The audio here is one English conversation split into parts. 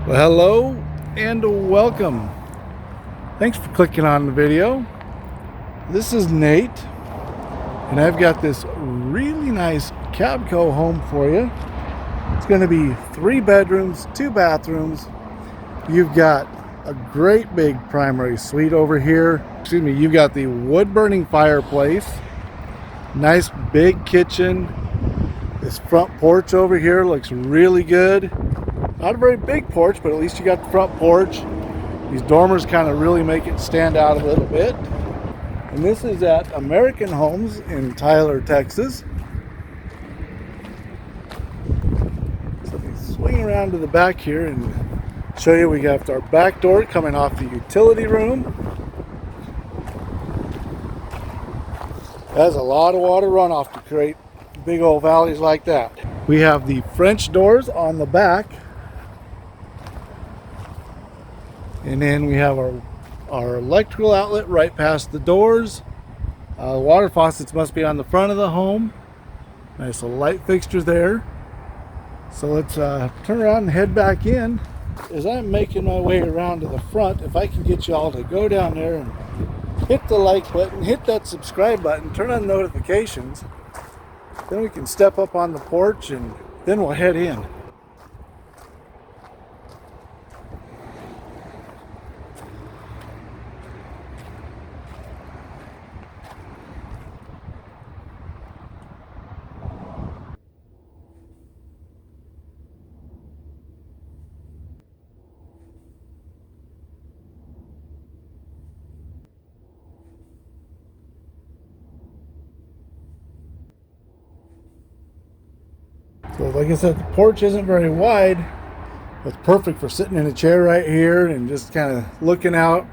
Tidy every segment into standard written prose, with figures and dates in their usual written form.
Well, hello and welcome. Thanks for clicking on the video. This is Nate, and I've got this really nice Kabco home for you. It's going to be 3 bedrooms, 2 bathrooms. You've got a great big primary suite over here. Excuse me, you've got the wood-burning fireplace, nice big kitchen. This front porch over here looks really good. Not a very big porch, but at least you got the front porch. These dormers kind of really make it stand out a little bit. And this is at American Homes in Tyler, Texas. So let me swing around to the back here and show you. We got our back door coming off the utility room. It has a lot of water runoff to create big old valleys like that. We have the French doors on the back. And then we have our electrical outlet right past the doors. Water faucets must be on the front of the home. Nice little light fixtures there. So let's turn around and head back in. As I'm making my way around to the front, if I can get you all to go down there and hit the like button, hit that subscribe button, turn on notifications, then we can step up on the porch and then we'll head in. So like I said, the porch isn't very wide. It's perfect for sitting in a chair right here and just kind of looking out.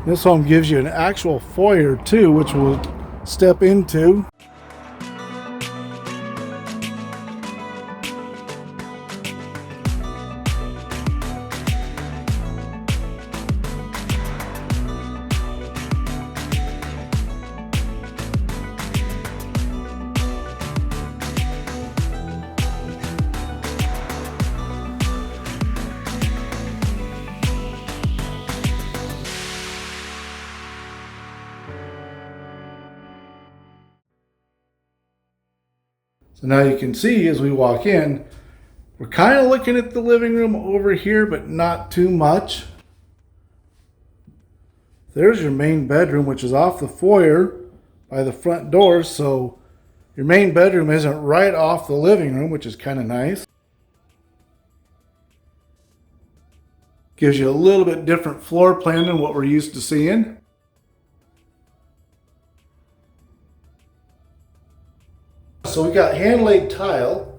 This home gives you an actual foyer too, which we'll step into. So now you can see as we walk in, we're kind of looking at the living room over here, but not too much. There's your main bedroom, which is off the foyer by the front door. So your main bedroom isn't right off the living room, which is kind of nice. Gives you a little bit different floor plan than what we're used to seeing. So we got hand-laid tile.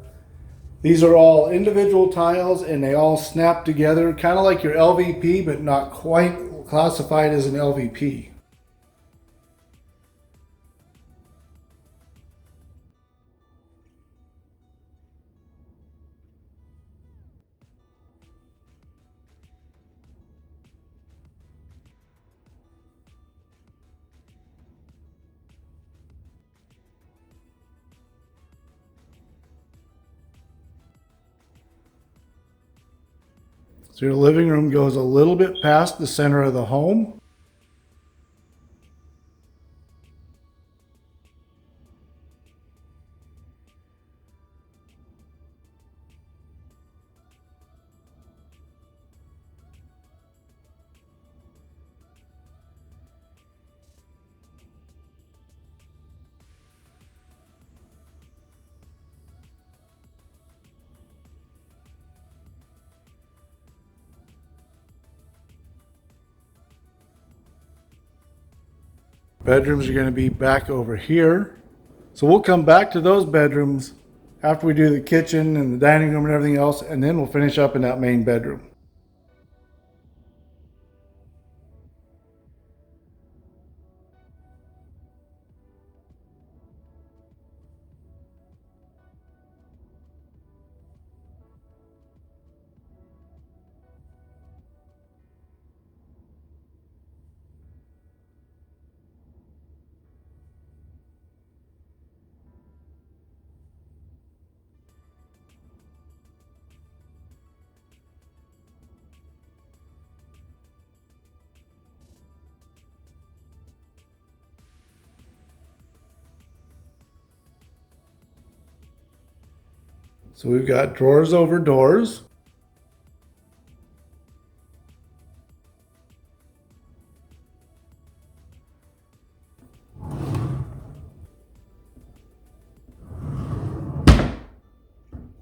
These are all individual tiles and they all snap together, kind of like your LVP, but not quite classified as an LVP. So your living room goes a little bit past the center of the home. Bedrooms are going to be back over here. So we'll come back to those bedrooms after we do the kitchen and the dining room and everything else, and then we'll finish up in that main bedroom. So we've got drawers over doors.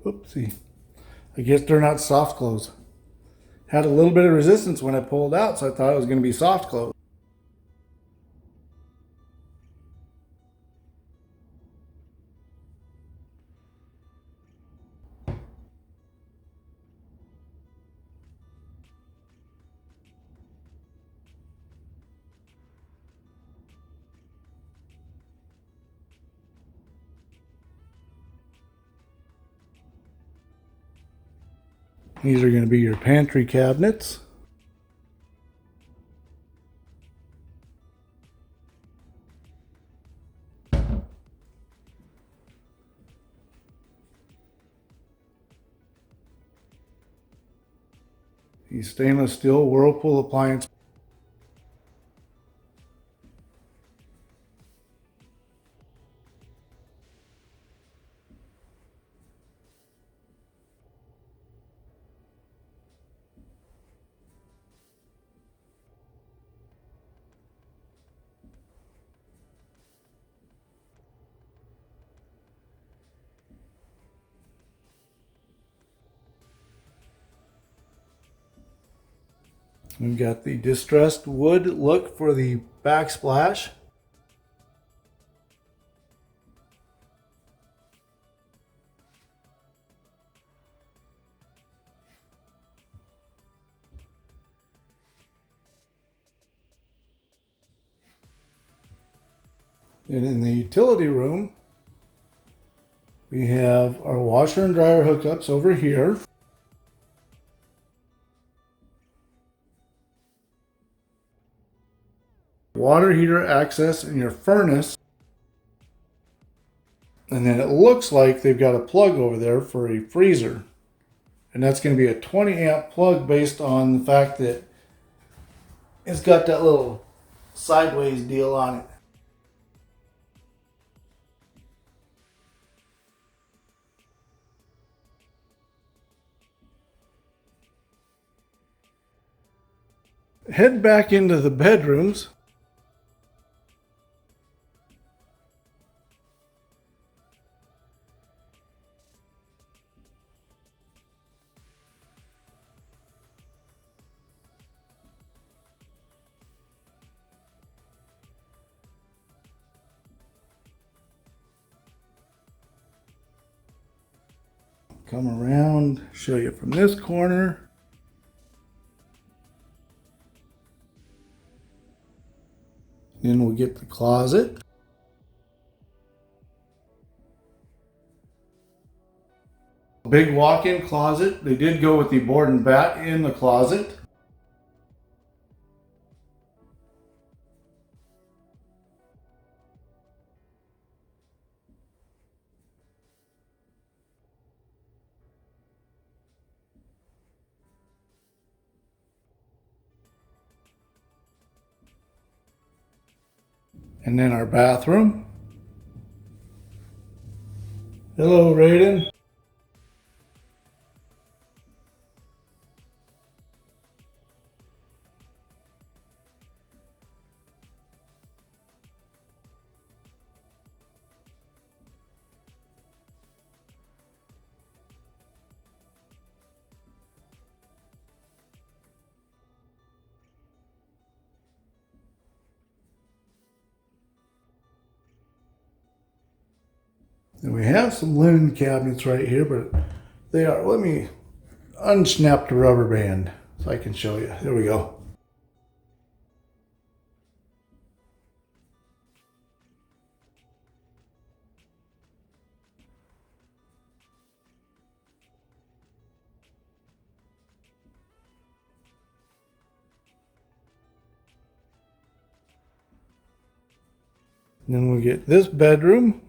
Oopsie. I guess they're not soft close. Had a little bit of resistance when I pulled out, so I thought it was going to be soft close. These are going to be your pantry cabinets. These stainless steel Whirlpool appliance. We've got the distressed wood look for the backsplash. And in the utility room, we have our washer and dryer hookups over here. Water heater access in your furnace. And then it looks like they've got a plug over there for a freezer. And that's going to be a 20 amp plug based on the fact that it's got that little sideways deal on it. Head back into the bedrooms. Come around, show you from this corner. Then we'll get the closet. Big walk-in closet. They did go with the board and bat in the closet. And then our bathroom. Hello, Raiden. And we have some linen cabinets right here, but they are, let me unsnap the rubber band so I can show you. There we go. And then we'll get this bedroom.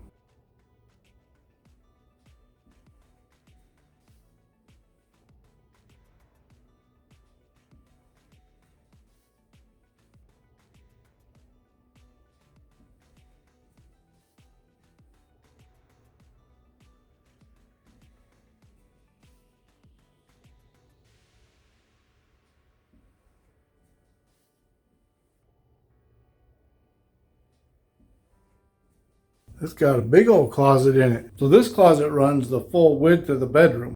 It's got a big old closet in it. So this closet runs the full width of the bedroom.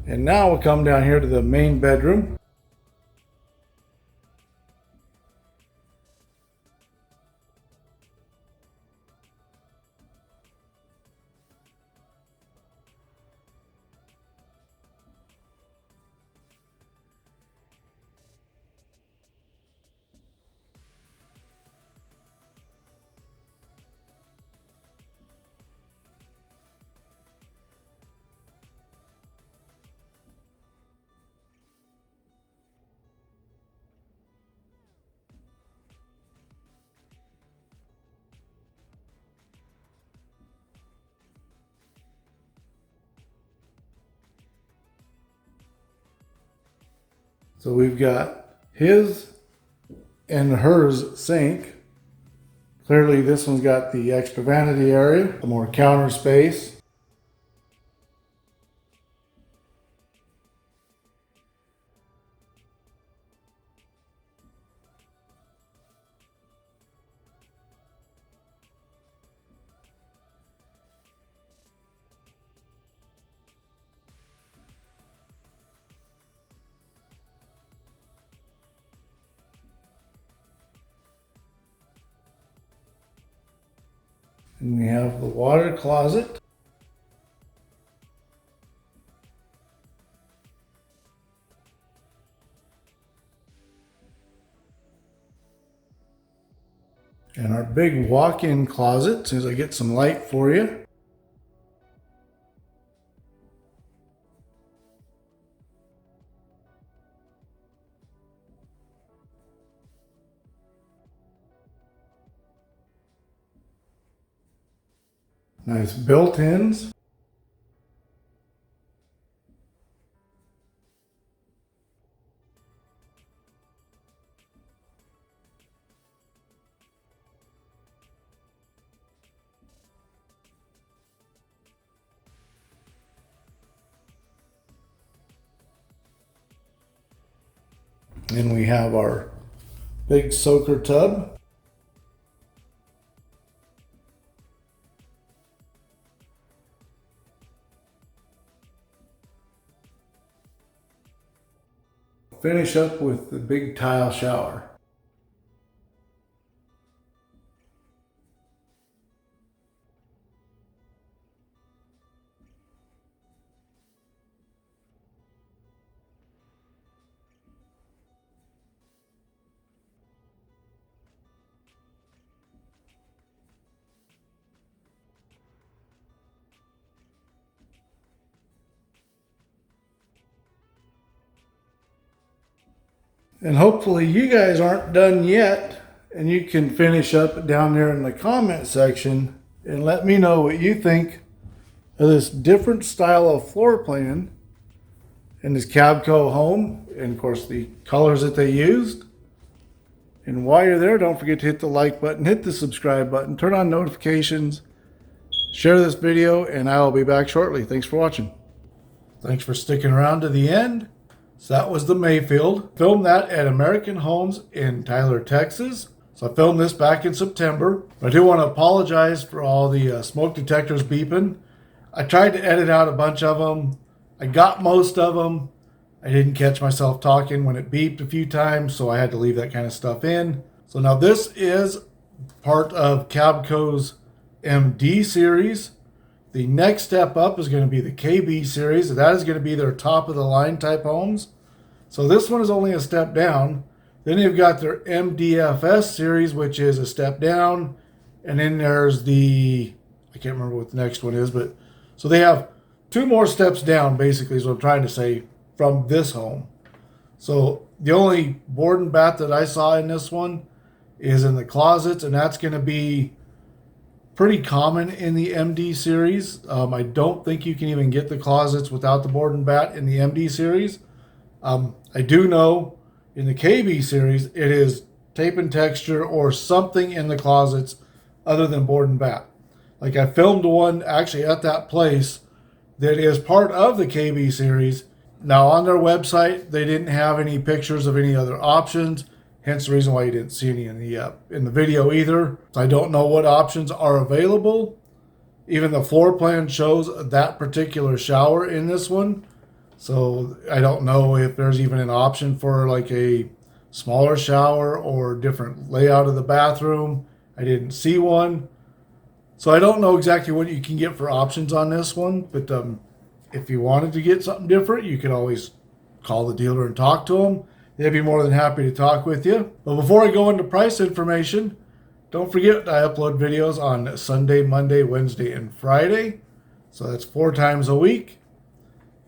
And now we'll come down here to the main bedroom. So we've got his and hers sink. Clearly this one's got the extra vanity area, more counter space. And we have the water closet. And our big walk-in closet, as soon as I get some light for you. Nice built-ins. And we have our big soaker tub. Finish up with the big tile shower. And hopefully you guys aren't done yet, and you can finish up down there in the comment section and let me know what you think of this different style of floor plan in this Kabco home, and of course the colors that they used. And while you're there, don't forget to hit the like button, hit the subscribe button, turn on notifications, share this video, and I will be back shortly. Thanks for watching. Thanks for sticking around to the end. So that was the Mayfield. Filmed that at American Homes in Tyler, Texas. So I filmed this back in September. I do want to apologize for all the smoke detectors beeping. I tried to edit out a bunch of them. I got most of them. I didn't catch myself talking when it beeped a few times, so I had to leave that kind of stuff in. So now this is part of Kabco's MD series. The next step up is going to be the KB series. That is going to be their top of the line type homes. So this one is only a step down. Then you've got their MDFS series, which is a step down. And then there's the, I can't remember what the next one is, but so they have two more steps down, basically, is what I'm trying to say, from this home. So the only board and bath that I saw in this one is in the closets, and that's going to be pretty common in the MD series. I don't think you can even get the closets without the board and bat in the MD series. I do know in the KB series, it is tape and texture or something in the closets other than board and bat. Like I filmed one actually at that place that is part of the KB series, Now on their website, they didn't have any pictures of any other options. Hence the reason why you didn't see any in the video either. So I don't know what options are available. Even the floor plan shows that particular shower in this one. So I don't know if there's even an option for like a smaller shower or different layout of the bathroom. I didn't see one. So I don't know exactly what you can get for options on this one. But if you wanted to get something different, you could always call the dealer and talk to them. They'd be more than happy to talk with you. But before I go into price information, don't forget I upload videos on Sunday, Monday, Wednesday, and Friday. So that's 4 times a week.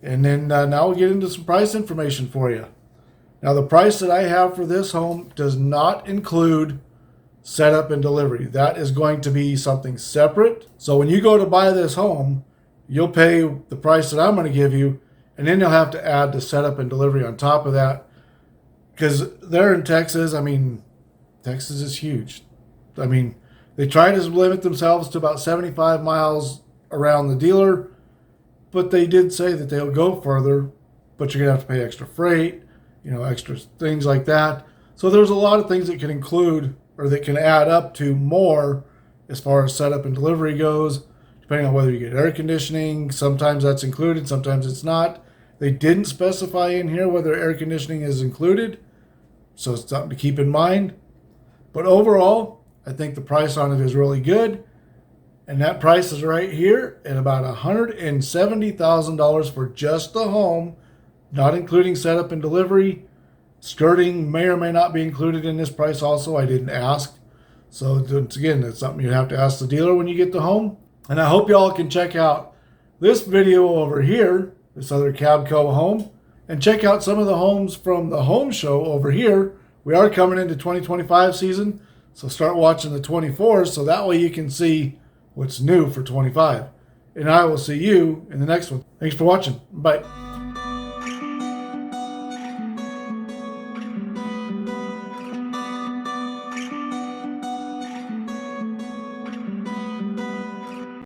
And then now we'll get into some price information for you. Now the price that I have for this home does not include setup and delivery. That is going to be something separate. So when you go to buy this home, you'll pay the price that I'm going to give you, and then you'll have to add the setup and delivery on top of that. Because they're in Texas. I mean, Texas is huge. I mean, they try to limit themselves to about 75 miles around the dealer, but they did say that they'll go further, but you're going to have to pay extra freight, extra things like that. So there's a lot of things that can include or that can add up to more as far as setup and delivery goes, depending on whether you get air conditioning. Sometimes that's included, sometimes it's not. They didn't specify in here whether air conditioning is included, so it's something to keep in mind. But overall, I think the price on it is really good. And that price is right here at about $170,000 for just the home, not including setup and delivery. Skirting may or may not be included in this price also. I didn't ask. So once again, that's something you have to ask the dealer when you get the home. And I hope y'all can check out this video over here, this other Kabco home, and check out some of the homes from the home show over here. We are coming into 2025 season, so start watching the 24s so that way you can see what's new for 25. And I will see you in the next one. Thanks for watching. Bye.